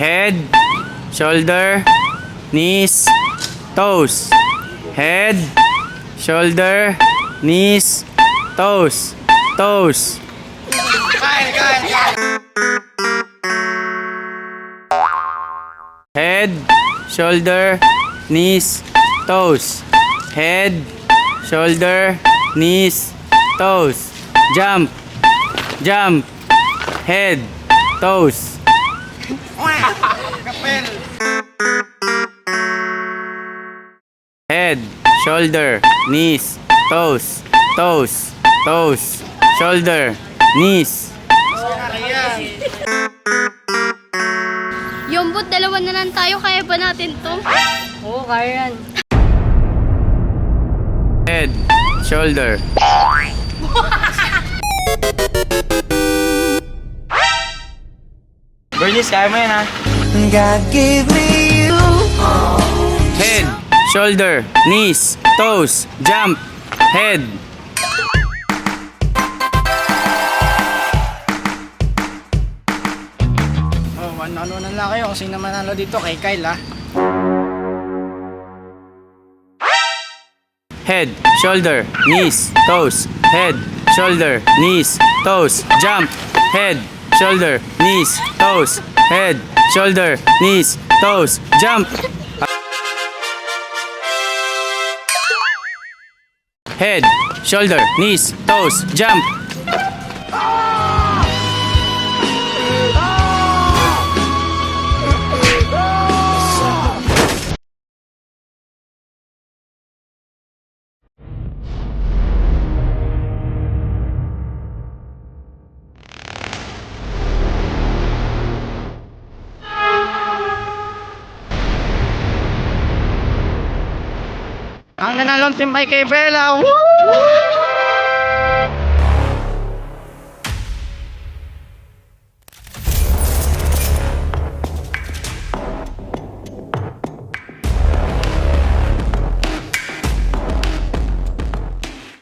Head, shoulder, knees, toes. Head, shoulder, knees, toes. Toes. Head, shoulder, knees, toes. Head, shoulder, knees, toes. Jump, jump. Head, toes. Head, shoulder, knees, toes, toes, toes, shoulder, knees. Yombot, dalawa na lang tayo. Kaya ba natin to? Oo, kaya yan. Head, shoulder. Bernice, kaya mo yan ha? God gave me you. Head, shoulder, knees, toes, jump. Head. Oh, ano na lang kayo kung sino manalo dito kay Kyle ha? Head, shoulder, knees, toes. Head, shoulder, knees, toes, jump. Head, shoulder, knees, toes. Head, shoulder, knees, toes, jump. Head, shoulder, knees, toes, jump. Ang nanalong team ay kay Bella. Woo!